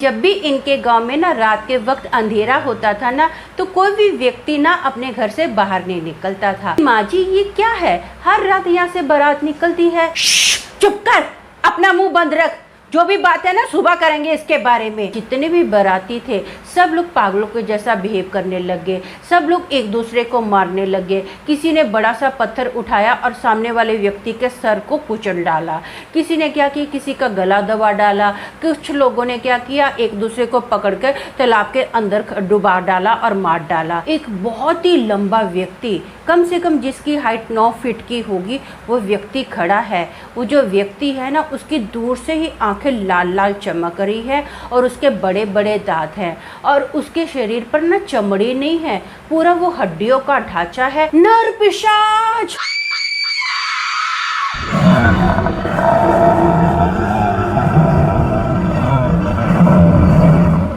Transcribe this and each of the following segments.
जब भी इनके गांव में ना रात के वक्त अंधेरा होता था ना, तो कोई भी व्यक्ति ना अपने घर से बाहर नहीं निकलता था। माँ जी ये क्या है, हर रात यहाँ से बारात निकलती है। चुप कर, अपना मुंह बंद रख। जो भी बात है ना सुबह करेंगे इसके बारे में। जितने भी बाराती थे सब लोग पागलों के जैसा बिहेव करने लगे, सब लोग एक दूसरे को मारने लगे। किसी ने बड़ा सा पत्थर उठाया और सामने वाले व्यक्ति के सर को कुचल डाला। किसी ने क्या किया, किसी का गला दबा डाला। कुछ लोगों ने क्या किया, एक दूसरे को पकड़कर तालाब के अंदर डुबा डाला और मार डाला। एक बहुत ही लंबा व्यक्ति, कम से कम जिसकी हाइट 9 फीट की होगी, वो व्यक्ति खड़ा है। वो जो व्यक्ति है ना, उसकी दूर से ही आंखें लाल लाल चमक रही है और उसके बड़े बड़े दांत हैं और उसके शरीर पर ना चमड़ी नहीं है, पूरा वो हड्डियों का ढांचा है। नर पिशाच।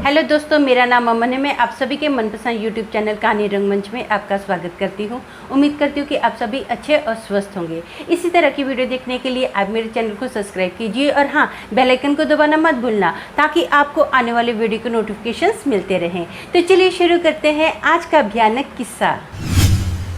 हेलो दोस्तों, मेरा नाम अमन है। मैं आप सभी के मनपसंद यूट्यूब चैनल कहानी रंगमंच में आपका स्वागत करती हूं। उम्मीद करती हूं कि आप सभी अच्छे और स्वस्थ होंगे। इसी तरह की वीडियो देखने के लिए आप मेरे चैनल को सब्सक्राइब कीजिए और हाँ, बेल आइकन को दबाना मत भूलना, ताकि आपको आने वाले वीडियो के नोटिफिकेशंस मिलते रहें। तो चलिए शुरू करते हैं आज का भयानक किस्सा।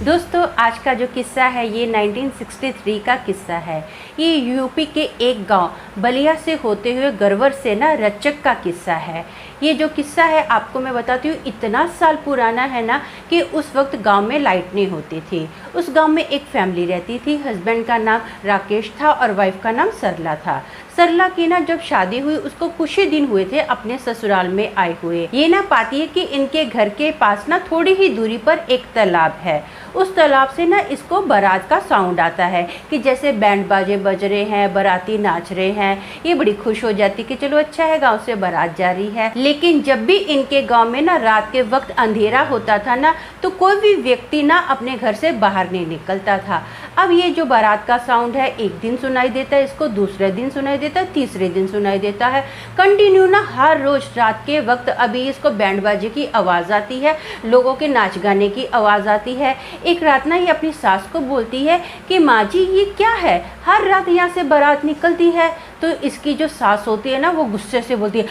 दोस्तों, आज का जो किस्सा है ये 1963 का किस्सा है। ये यूपी के एक गांव बलिया से होते हुए गरवर से ना रचक का किस्सा है। ये जो किस्सा है आपको मैं बताती हूँ, इतना साल पुराना है ना कि उस वक्त गांव में लाइट नहीं होती थी। उस गांव में एक फैमिली रहती थी। हस्बैंड का नाम राकेश था और वाइफ का नाम सरला था। सरला की ना जब शादी हुई उसको कुछ ही दिन हुए थे अपने ससुराल में आए हुए। ये ना पाती है कि इनके घर के पास ना थोड़ी ही दूरी पर एक तालाब है। उस तालाब से ना इसको बारात का साउंड आता है कि जैसे बैंड बाजे बज रहे हैं, बाराती नाच रहे हैं। ये बड़ी खुश हो जाती कि चलो अच्छा है, गांव से बारात जा रही है। लेकिन जब भी इनके गांव में ना रात के वक्त अंधेरा होता था ना, तो कोई भी व्यक्ति ना अपने घर से बाहर नहीं निकलता था। अब ये जो बारात का साउंड है, एक दिन सुनाई देता है इसको, दूसरे दिन सुनाई देता है, तीसरे दिन सुनाई देता है। कंटिन्यू ना हर रोज रात के वक्त अभी इसको बैंड बाजे की आवाज़ आती है, लोगों के नाच गाने की आवाज़ आती है। एक रात ना ये अपनी सास को बोलती है कि माँ जी ये क्या है, हर रात यहाँ से बारात निकलती है। तो इसकी जो सास होती है ना, वो गुस्से से बोलती है,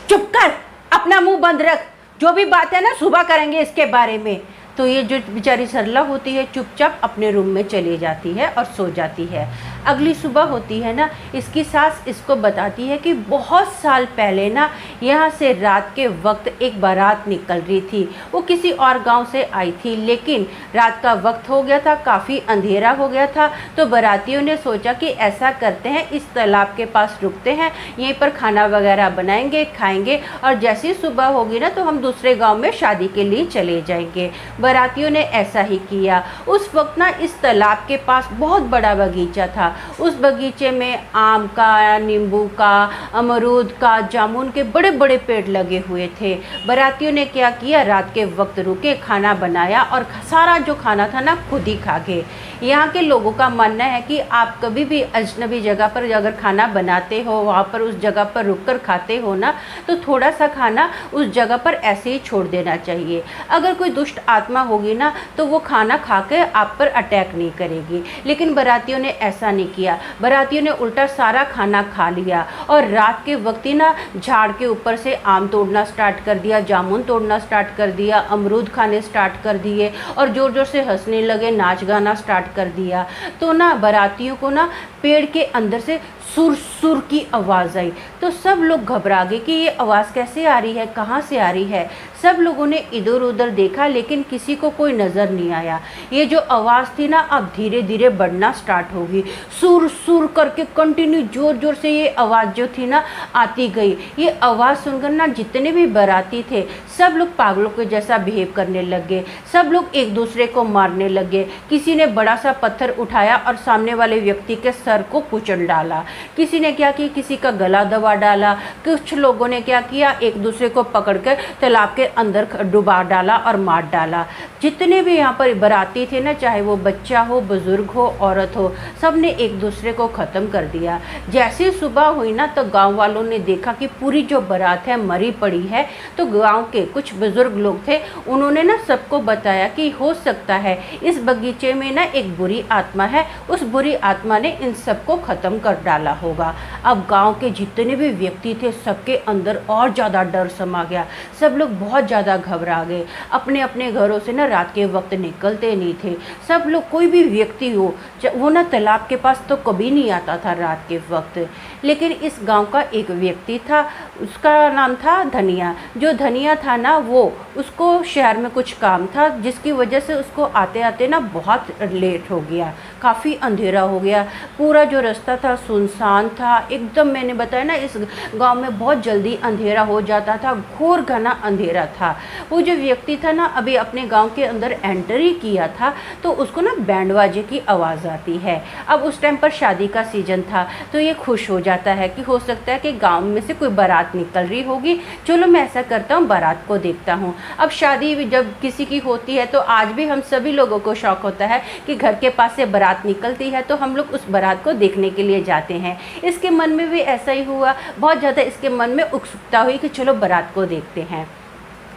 चुप कर, अपना मुंह बंद रख। जो भी बात है ना सुबह करेंगे इसके बारे में। तो ये जो बेचारी सरला होती है चुपचाप अपने रूम में चली जाती है और सो जाती है। अगली सुबह होती है ना, इसकी सास इसको बताती है कि बहुत साल पहले ना यहाँ से रात के वक्त एक बारात निकल रही थी। वो किसी और गांव से आई थी, लेकिन रात का वक्त हो गया था, काफ़ी अंधेरा हो गया था। तो बारातियों ने सोचा कि ऐसा करते हैं, इस तालाब के पास रुकते हैं, यहीं पर खाना वगैरह बनाएंगे, खाएंगे और जैसे ही सुबह होगी ना तो हम दूसरे गाँव में शादी के लिए चले जाएंगे। बारातियों ने ऐसा ही किया। उस वक्त ना इस तालाब के पास बहुत बड़ा बगीचा था। उस बगीचे में आम का, नींबू का, अमरूद का, जामुन के बड़े बड़े पेड़ लगे हुए थे। बारातियों ने क्या किया, रात के वक्त रुके, खाना बनाया और सारा जो खाना था ना खुद ही खा गए। यहाँ के लोगों का मानना है कि आप कभी भी अजनबी जगह पर अगर खाना बनाते हो, वहाँ पर उस जगह पर रुककर खाते हो ना, तो थोड़ा सा खाना उस जगह पर ऐसे ही छोड़ देना चाहिए। अगर कोई दुष्ट आत्मा होगी ना तो वो खाना खा के आप पर अटैक नहीं करेगी। लेकिन बारातियों ने ऐसा नहीं किया। बारातियों ने उल्टा सारा खाना खा लिया और रात के वक्त ही ना झाड़ के ऊपर से आम तोड़ना स्टार्ट कर दिया, जामुन तोड़ना स्टार्ट कर दिया, अमरूद खाने स्टार्ट कर दिए और जोर जोर से हंसने लगे, नाच गाना स्टार्ट कर दिया। तो ना बारातियों को ना पेड़ के अंदर से सुर सुर की आवाज़ आई। तो सब लोग घबरा गए कि ये आवाज़ कैसे आ रही है, कहाँ से आ रही है। सब लोगों ने इधर उधर देखा, लेकिन किसी को कोई नज़र नहीं आया। ये जो आवाज़ थी ना अब धीरे धीरे बढ़ना स्टार्ट होगी। सुर सुर करके कंटिन्यू जोर जोर से ये आवाज़ जो थी ना आती गई। ये आवाज़ सुनकर ना जितने भी बाराती थे सब लोग पागलों के जैसा बिहेव करने लगे, सब लोग एक दूसरे को मारने लगे। किसी ने बड़ा सा पत्थर उठाया और सामने वाले व्यक्ति के सर को कुचल डाला। किसी ने क्या किया, किसी का गला दबा डाला। कुछ लोगों ने क्या किया, एक दूसरे को पकड़कर तालाब के अंदर डुबा डाला और मार डाला। जितने भी यहाँ पर बाराती थे ना, चाहे वो बच्चा हो, बुजुर्ग हो, औरत हो, सब ने एक दूसरे को ख़त्म कर दिया। जैसे सुबह हुई ना ना तो गांव वालों ने देखा कि पूरी जो बारात है मरी पड़ी है। तो गांव के कुछ बुजुर्ग लोग थे, उन्होंने ना सबको बताया कि हो सकता है इस बगीचे में ना एक बुरी आत्मा है, उस बुरी आत्मा ने इन सबको ख़त्म कर डाला होगा। अब गांव के जितने भी व्यक्ति थे सबके अंदर और ज़्यादा डर समा गया। सब लोग बहुत ज़्यादा घबरा गए, अपने अपने घरों से ना रात के वक्त निकलते नहीं थे। सब लोग, कोई भी व्यक्ति हो वो ना तालाब के पास तो कभी नहीं आता था रात के वक्त। लेकिन इस गांव का एक व्यक्ति था, उसका नाम था धनिया। जो धनिया था ना, वो उसको शहर में कुछ काम था जिसकी वजह से उसको आते आते ना बहुत लेट हो गया, काफ़ी अंधेरा हो गया। पूरा जो रास्ता था सुनसान था एकदम। मैंने बताया ना इस गांव में बहुत जल्दी अंधेरा हो जाता था, घोर घना अंधेरा था। वो जो व्यक्ति था ना, अभी अपने गांव के अंदर एंट्री किया था तो उसको ना बैंड बाजे की आवाज़ आती है। अब उस टाइम पर शादी का सीज़न था तो ये खुश हो जाता है कि हो सकता है कि गांव में से कोई बारात निकल रही होगी, चलो मैं ऐसा करता हूँ बारात को देखता हूँ। अब शादी जब किसी की होती है तो आज भी हम सभी लोगों को शौक़ होता है कि घर के पास से बारात निकलती है तो हम लोग उस बारात को देखने के लिए जाते हैं। इसके मन में भी ऐसा ही हुआ, बहुत ज़्यादा इसके मन में उत्सुकता हुई कि चलो बारात को देखते हैं।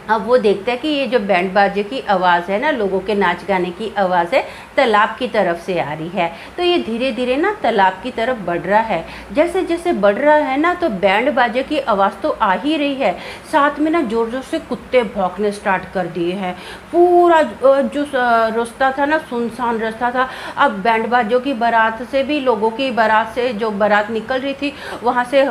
अब वो देखता है कि ये जो बैंड बाजे की आवाज़ है ना, लोगों के नाच गाने की आवाज़ है, तालाब की तरफ से आ रही है। तो ये धीरे धीरे ना तालाब की तरफ बढ़ रहा है। जैसे जैसे बढ़ रहा है ना तो बैंड बाजे की आवाज़ तो आ ही रही है, साथ में ना ज़ोर ज़ोर से कुत्ते भौंकने स्टार्ट कर दिए हैं। पूरा जो रास्ता था ना, सुनसान रास्ता था। अब बैंड बाजों की बारात से भी, लोगों की बारात से जो बारात निकल रही थी वहाँ से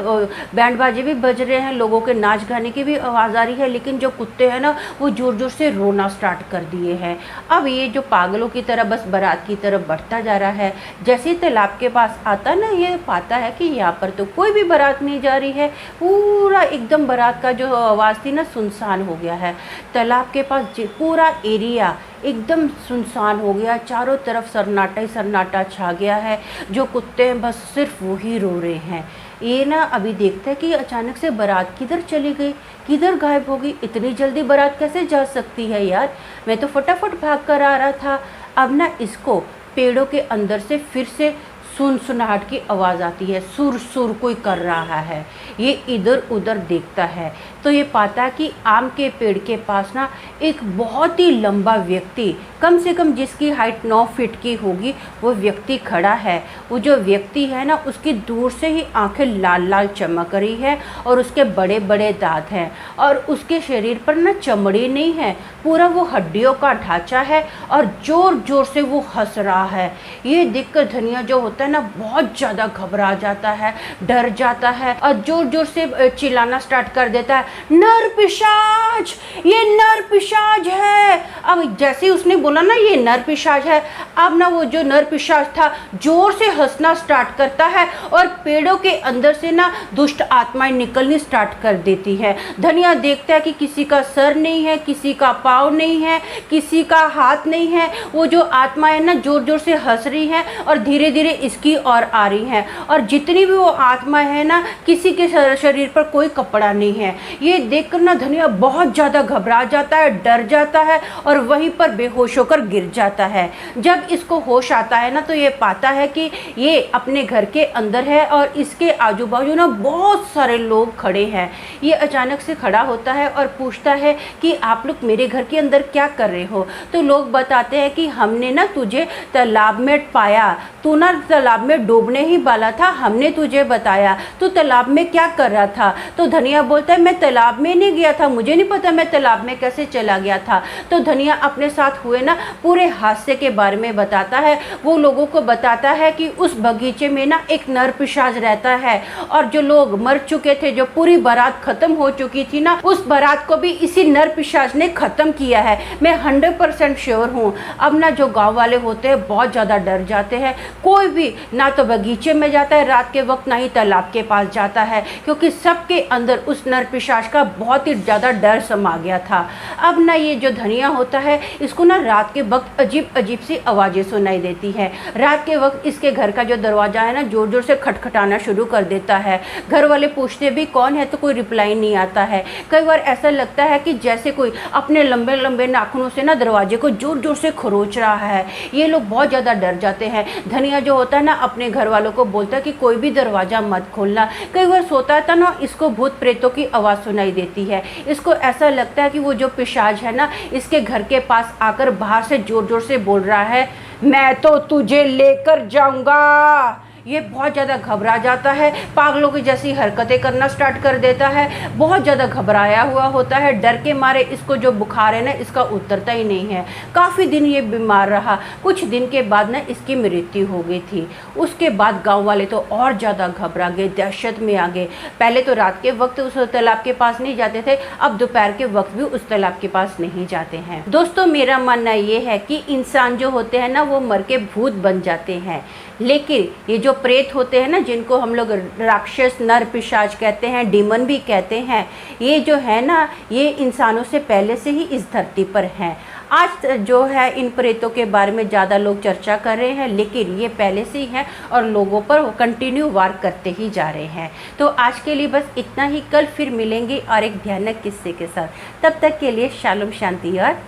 बैंड बाजे भी बज रहे हैं, लोगों के नाच गाने की भी आवाज़ आ रही है। लेकिन जो कुत्ते है ना, वो जोर जोर से रोना स्टार्ट कर दिए हैं। अब ये जो पागलों की तरह बस बारात की तरफ बढ़ता जा रहा है। जैसे ही तालाब के पास आता ना, ये पाता है कि यहाँ पर तो कोई भी बारात नहीं जा रही है। पूरा एकदम बारात का जो आवाज़ थी ना, सुनसान हो गया है। तालाब के पास पूरा एरिया एकदम सुनसान हो गया, चारों तरफ सन्नाटा ही सन्नाटा छा गया है। जो कुत्ते हैं बस सिर्फ वही रो रहे हैं। ये ना अभी देखते हैं कि अचानक से बारात किधर चली गई, किधर गायब हो गई। इतनी जल्दी बारात कैसे जा सकती है यार, मैं तो फटाफट भाग कर आ रहा था। अब ना इसको पेड़ों के अंदर से फिर से सुनसुनाहट की आवाज़ आती है, सुर सुर कोई कर रहा है। ये इधर उधर देखता है तो ये पाता है कि आम के पेड़ के पास ना एक बहुत ही लंबा व्यक्ति, कम से कम जिसकी हाइट 9 फीट की होगी, वो व्यक्ति खड़ा है। वो जो व्यक्ति है ना, उसकी दूर से ही आंखें लाल लाल चमक रही है और उसके बड़े बड़े दांत हैं और उसके शरीर पर ना चमड़ी नहीं है, पूरा वो हड्डियों का ढांचा है और ज़ोर ज़ोर से वो हंस रहा है। ये देखकर धनिया जो होता है ना, बहुत ज़्यादा घबरा जाता है, डर जाता है और ज़ोर ज़ोर से चिल्लाना स्टार्ट कर देता है, नर पिशाच, ये नर पिशाच है। अब जैसे ही उसने बोला ना ये नर पिशाच है, अब ना वो जो नर पिशाच था जोर से हंसना स्टार्ट करता है और पेड़ों के अंदर से ना दुष्ट आत्माएं निकलनी स्टार्ट कर देती है। धनिया देखता है कि किसी का सर नहीं है, किसी का पाँव नहीं है, किसी का हाथ नहीं है। वो जो आत्माएं ना जोर जोर से हंस रही हैं और धीरे धीरे इसकी ओर आ रही हैं और जितनी भी वो आत्माएं हैं ना, किसी के शरीर पर कोई कपड़ा नहीं है। ये देखकर ना धनिया बहुत ज़्यादा घबरा जाता है, डर जाता है और वहीं पर बेहोश होकर गिर जाता है। जब इसको होश आता है ना, तो ये पाता है कि ये अपने घर के अंदर है और इसके आजू बाजू ना बहुत सारे लोग खड़े हैं। ये अचानक से खड़ा होता है और पूछता है कि आप लोग मेरे घर के अंदर क्या कर रहे हो। तो लोग बताते हैं कि हमने ना तुझे तालाब में पाया, तू ना तालाब में डूबने ही वाला था, हमने तुझे बताया, तू तालाब में क्या कर रहा था। तो धनिया बोलता है मैं तालाब में नहीं गया था, मुझे नहीं पता मैं तालाब में कैसे चला गया था। तो धनिया अपने साथ हुए ना पूरे हादसे के बारे में बताता है। वो लोगों को बताता है कि उस बगीचे में ना एक नर पिशाच रहता है और जो लोग मर चुके थे, जो पूरी बारात खत्म हो चुकी थी ना, उस बारात को भी इसी नर पिशाच ने खत्म किया है। मैं 100% श्योर हूँ। अब ना जो गाँव वाले होते हैं बहुत ज़्यादा डर जाते हैं। कोई भी ना तो बगीचे में जाता है रात के वक्त, ना ही तालाब के पास जाता है, क्योंकि सबके अंदर उस नर पिशाच का बहुत ही ज़्यादा डर समा गया था। अब ना ये जो धनिया होता है, इसको ना रात के वक्त अजीब अजीब सी आवाज़ें सुनाई देती हैं। रात के वक्त इसके घर का जो दरवाज़ा है ना, ज़ोर ज़ोर से खटखटाना शुरू कर देता है। घर वाले पूछते भी कौन है, तो कोई रिप्लाई नहीं आता है। कई बार ऐसा लगता है कि जैसे कोई अपने लंबे लंबे नाखूनों से ना दरवाजे को ज़ोर ज़ोर से खरोच रहा है। ये लोग बहुत ज़्यादा डर जाते हैं। धनिया जो होता सोता है ना अपने घर वालों को बोलता है कि कोई भी दरवाज़ा मत खोलना। कई बार सोता है तो ना इसको भूत प्रेतों की आवाज़ सुनाई देती है। इसको ऐसा लगता है कि वो जो पिशाच है ना इसके घर के पास आकर बाहर से ज़ोर ज़ोर से बोल रहा है, मैं तो तुझे लेकर जाऊंगा। ये बहुत ज़्यादा घबरा जाता है, पागलों की जैसी हरकतें करना स्टार्ट कर देता है, बहुत ज़्यादा घबराया हुआ होता है। डर के मारे इसको जो बुखार है ना इसका उतरता ही नहीं है। काफ़ी दिन ये बीमार रहा, कुछ दिन के बाद ना इसकी मृत्यु हो गई थी। उसके बाद गांव वाले तो और ज़्यादा घबरा गए, दहशत में आ गए। पहले तो रात के वक्त उस तालाब के पास नहीं जाते थे, अब दोपहर के वक्त भी उस तालाब के पास नहीं जाते हैं। दोस्तों मेरा मानना ये है कि इंसान जो होते हैं ना वो मर के भूत बन जाते हैं, लेकिन ये जो प्रेत होते हैं ना जिनको हम लोग राक्षस नर पिशाच कहते हैं, डीमन भी कहते हैं, ये जो है ना ये इंसानों से पहले से ही इस धरती पर हैं। आज जो है इन प्रेतों के बारे में ज़्यादा लोग चर्चा कर रहे हैं, लेकिन ये पहले से ही हैं और लोगों पर वो कंटिन्यू वार करते ही जा रहे हैं। तो आज के लिए बस इतना ही, कल फिर मिलेंगे और एक भयानक किस्से के साथ। तब तक के लिए शालोम, शांति और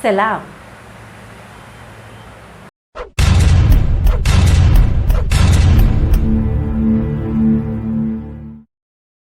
सलाम।